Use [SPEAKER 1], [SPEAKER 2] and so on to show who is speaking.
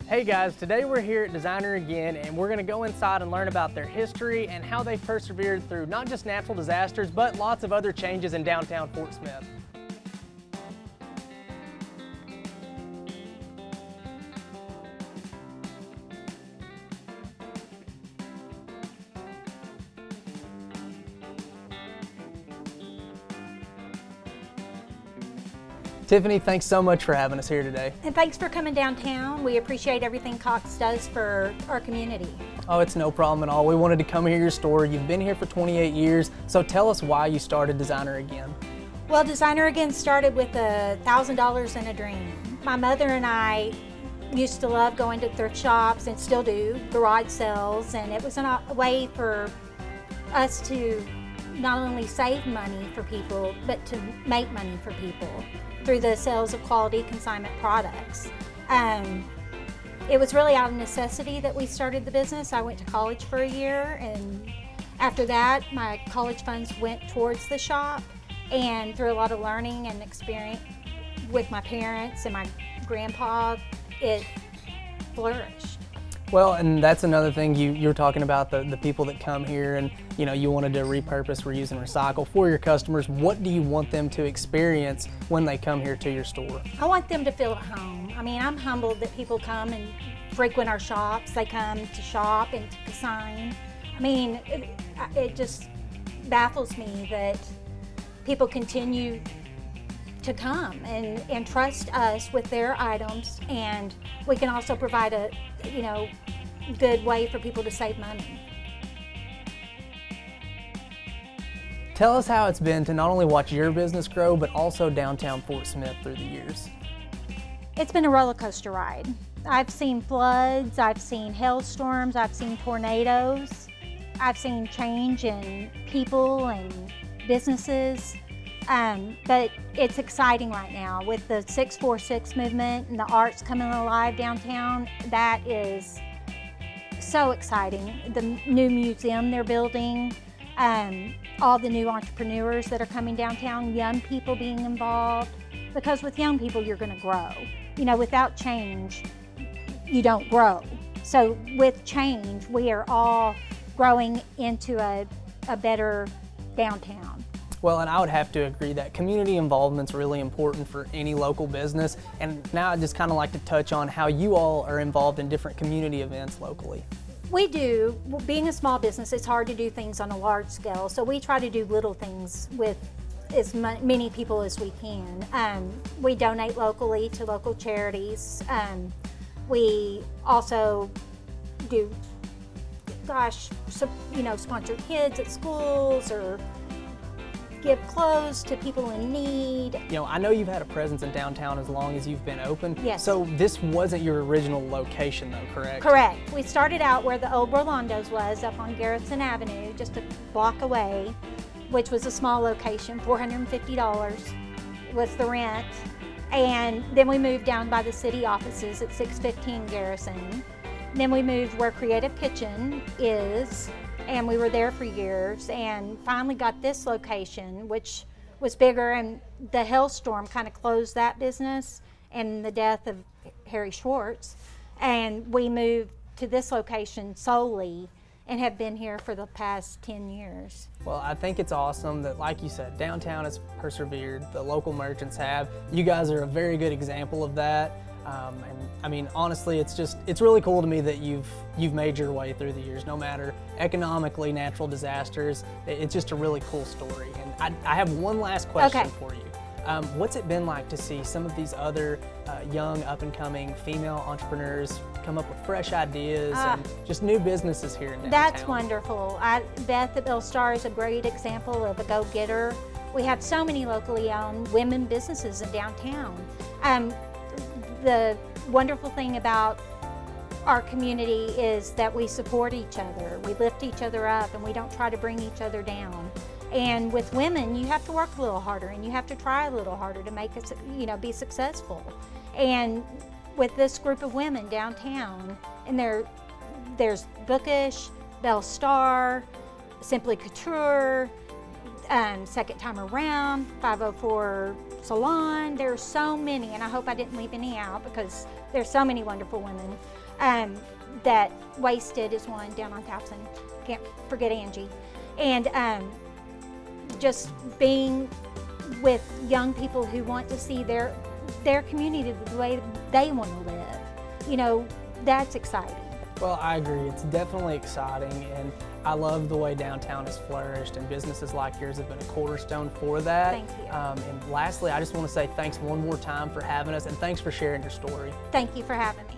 [SPEAKER 1] Hey guys, today we're here at Designer again, and we're going to go inside and learn about their history and how they've persevered through not just natural disasters, but lots of other changes in downtown Fort Smith. Tiffany, thanks so much for having us here today.
[SPEAKER 2] And thanks for coming downtown. We appreciate everything Cox does for our community.
[SPEAKER 1] Oh, it's no problem at all. We wanted to come here to your store. You've been here for 28 years, so tell us why you started Designer Again.
[SPEAKER 2] Well, Designer Again started with $1,000 in a dream. My mother and I used to love going to thrift shops, and still do, garage sales, and it was a way for us to not only save money for people, but to make money for people through the sales of quality consignment products. It was really out of necessity that we started the business. I went to college for a year, and after that, my college funds went towards the shop, and through a lot of learning and experience with my parents and my grandpa, it flourished.
[SPEAKER 1] Well, and that's another thing you were talking about, the people that come here, and you wanted to repurpose, reuse, and recycle for your customers. What do you want them to experience when they come here to your store?
[SPEAKER 2] I want them to feel at home. I mean, I'm humbled that people come and frequent our shops. They come to shop and to consign. I mean, it just baffles me that people continue to come and trust us with their items, and we can also provide a good way for people to save money.
[SPEAKER 1] Tell us how it's been to not only watch your business grow, but also downtown Fort Smith through the years.
[SPEAKER 2] It's been a roller coaster ride. I've seen floods, I've seen hailstorms, I've seen tornadoes, I've seen change in people and businesses. But it's exciting right now with the 646 movement and the arts coming alive downtown. That is so exciting. The new museum they're building, all the new entrepreneurs that are coming downtown, young people being involved, because with young people you're going to grow. Without change, you don't grow. So with change, we are all growing into a better downtown.
[SPEAKER 1] Well, and I would have to agree that community involvement is really important for any local business. And now I'd just kind of like to touch on how you all are involved in different community events locally.
[SPEAKER 2] We do. Being a small business, it's hard to do things on a large scale. So we try to do little things with as many people as we can. We donate locally to local charities. We also do, sponsor kids at schools or give clothes to people in need.
[SPEAKER 1] I know you've had a presence in downtown as long as you've been open.
[SPEAKER 2] Yes.
[SPEAKER 1] So this wasn't your original location though, correct?
[SPEAKER 2] Correct. We started out where the old Rolando's was, up on Garrison Avenue, just a block away, which was a small location, $450 was the rent. And then we moved down by the city offices at 615 Garrison. Then we moved where Creative Kitchen is, and we were there for years, and finally got this location, which was bigger, and the hailstorm kind of closed that business and the death of Harry Schwartz, and we moved to this location solely and have been here for the past 10 years.
[SPEAKER 1] Well, I think it's awesome that, like you said, downtown has persevered, the local merchants have. You guys are a very good example of that. And I mean, honestly, it's really cool to me that you've made your way through the years, no matter economically, natural disasters. It's just a really cool story. And I have one last question for you. What's it been like to see some of these other young, up-and-coming female entrepreneurs come up with fresh ideas and just new businesses here in downtown?
[SPEAKER 2] That's wonderful. Beth at Bell Star is a great example of a go-getter. We have so many locally owned women businesses in downtown. The wonderful thing about our community is that we support each other. We lift each other up, and we don't try to bring each other down. And with women, you have to work a little harder, and you have to try a little harder to make it, be successful. And with this group of women downtown, and there's Bookish, Bell Star, Simply Couture, Second Time Around, 504 Salon. There's so many, and I hope I didn't leave any out because There's so many wonderful women. That Wasted is one down on Towson. Can't forget Angie. And just being with young people who want to see their community the way they want to live. You know, that's exciting.
[SPEAKER 1] Well, I agree. It's definitely exciting, and I love the way downtown has flourished, and businesses like yours have been a cornerstone for that.
[SPEAKER 2] Thank you.
[SPEAKER 1] And lastly, I just want to say thanks one more time for having us, and thanks for sharing your story.
[SPEAKER 2] Thank you for having me.